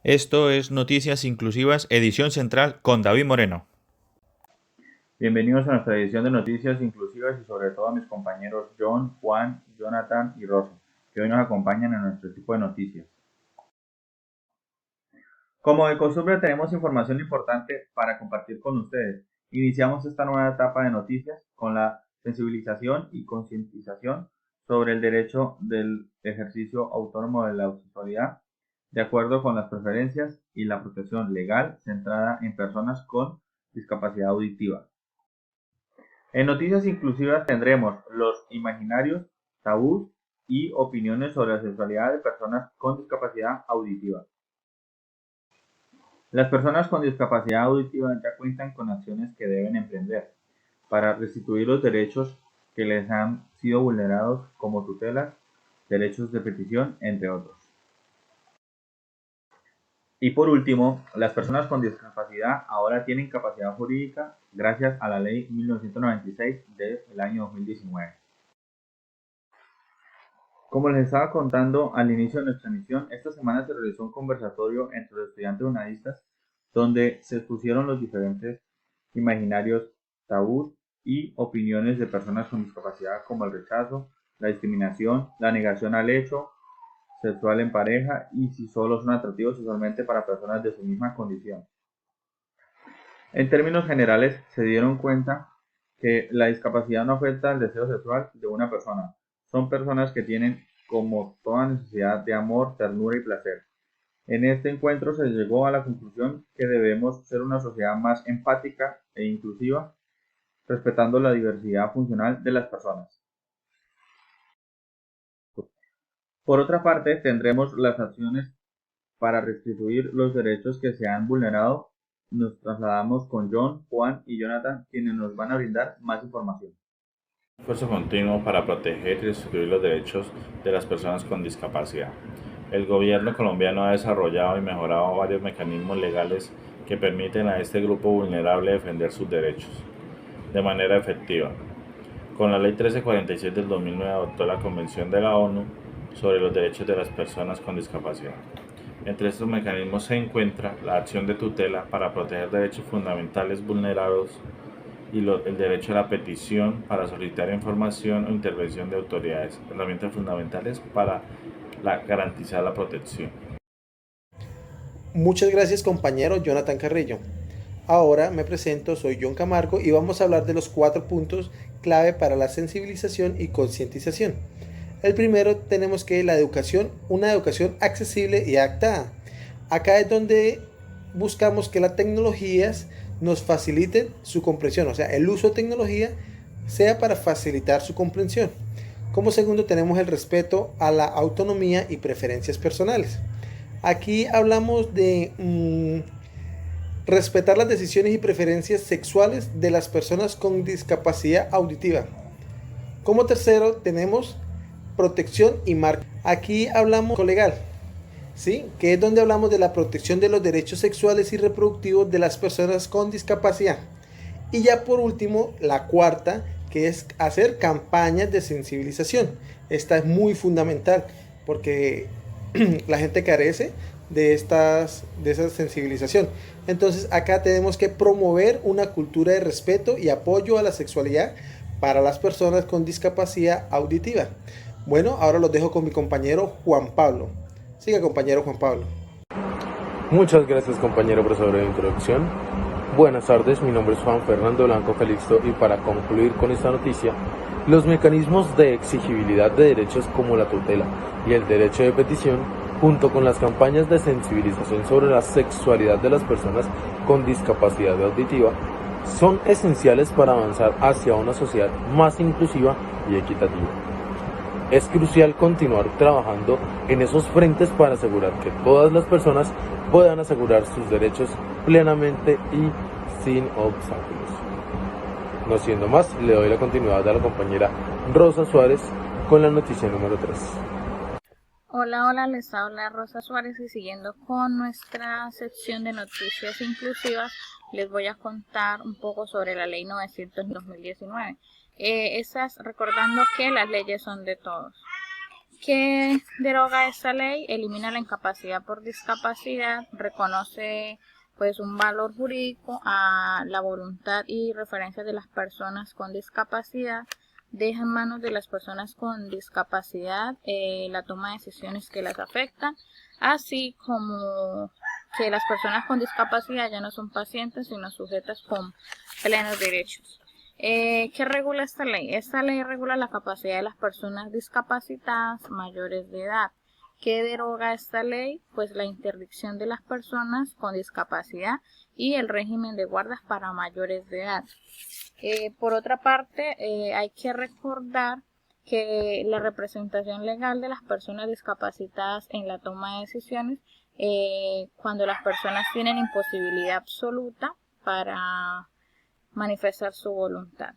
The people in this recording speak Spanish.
Esto es Noticias Inclusivas, edición central con David Moreno. Bienvenidos a nuestra edición de Noticias Inclusivas y sobre todo a mis compañeros John, Juan, Jonathan y Rosa, que hoy nos acompañan en nuestro equipo de noticias. Como de costumbre tenemos información importante para compartir con ustedes. Iniciamos esta nueva etapa de noticias con la sensibilización y concientización sobre el derecho del ejercicio autónomo de la sexualidad, de acuerdo con las preferencias y la protección legal centrada en personas con discapacidad auditiva. En Noticias Inclusivas tendremos los imaginarios, tabús y opiniones sobre la sexualidad de personas con discapacidad auditiva. Las personas con discapacidad auditiva ya cuentan con acciones que deben emprender para restituir los derechos que les han sido vulnerados, como tutelas, derechos de petición, entre otros. Y por último, las personas con discapacidad ahora tienen capacidad jurídica gracias a la Ley 1996 del año 2019. Como les estaba contando al inicio de nuestra emisión, esta semana se realizó un conversatorio entre los estudiantes unadistas donde se expusieron los diferentes imaginarios, tabús y opiniones de personas con discapacidad, como el rechazo, la discriminación, la negación al hecho sexual en pareja y si solo son atractivos sexualmente para personas de su misma condición. En términos generales, se dieron cuenta que la discapacidad no afecta el deseo sexual de una persona. Son personas que tienen, como toda necesidad, de amor, ternura y placer. En este encuentro se llegó a la conclusión que debemos ser una sociedad más empática e inclusiva, respetando la diversidad funcional de las personas. Por otra parte, tendremos las acciones para restituir los derechos que se han vulnerado. Nos trasladamos con John, Juan y Jonathan, quienes nos van a brindar más información. Esfuerzo continuo para proteger y restituir los derechos de las personas con discapacidad. El gobierno colombiano ha desarrollado y mejorado varios mecanismos legales que permiten a este grupo vulnerable defender sus derechos de manera efectiva. Con la Ley 1346 del 2009 adoptó la Convención de la ONU sobre los derechos de las personas con discapacidad. Entre estos mecanismos se encuentra la acción de tutela para proteger derechos fundamentales vulnerados y el derecho a la petición para solicitar información o intervención de autoridades, herramientas fundamentales para garantizar la protección. Muchas gracias, compañero Jonathan Carrillo. Ahora me presento, soy John Camargo y vamos a hablar de los 4 puntos clave para la sensibilización y concientización. El primero tenemos que la educación, una educación accesible y adaptada. Acá es donde buscamos que las tecnologías nos faciliten su comprensión, o sea, el uso de tecnología sea para facilitar su comprensión. Como segundo tenemos el respeto a la autonomía y preferencias personales. Aquí hablamos de respetar las decisiones y preferencias sexuales de las personas con discapacidad auditiva. Como tercero tenemos protección y marca. Aquí hablamos legal, ¿sí? Que es donde hablamos de la protección de los derechos sexuales y reproductivos de las personas con discapacidad. Y ya por último, la cuarta, que es hacer campañas de sensibilización. Esta es muy fundamental porque la gente carece de esa sensibilización. Entonces acá tenemos que promover una cultura de respeto y apoyo a la sexualidad para las personas con discapacidad auditiva. Bueno, ahora los dejo con mi compañero Juan Pablo. Siga, compañero Juan Pablo. Muchas gracias, compañero profesor de introducción. Buenas tardes, mi nombre es Juan Fernando Blanco Calixto y para concluir con esta noticia, los mecanismos de exigibilidad de derechos como la tutela y el derecho de petición, junto con las campañas de sensibilización sobre la sexualidad de las personas con discapacidad auditiva, son esenciales para avanzar hacia una sociedad más inclusiva y equitativa. Es crucial continuar trabajando en esos frentes para asegurar que todas las personas puedan asegurar sus derechos plenamente y sin obstáculos. No siendo más, le doy la continuidad a la compañera Rosa Suárez con la noticia número 3. Hola, les habla Rosa Suárez y siguiendo con nuestra sección de noticias inclusivas, les voy a contar un poco sobre la Ley 900 2019. Recordando que las leyes son de todos. ¿Qué deroga esta ley? Elimina la incapacidad por discapacidad, reconoce pues un valor jurídico a la voluntad y referencias de las personas con discapacidad, deja en manos de las personas con discapacidad la toma de decisiones que las afectan, así como que las personas con discapacidad ya no son pacientes sino sujetas con plenos derechos. ¿Qué regula esta ley? Esta ley regula la capacidad de las personas discapacitadas mayores de edad. ¿Qué deroga esta ley? Pues la interdicción de las personas con discapacidad y el régimen de guardas para mayores de edad. Por otra parte, hay que recordar que la representación legal de las personas discapacitadas en la toma de decisiones, cuando las personas tienen imposibilidad absoluta para manifestar su voluntad.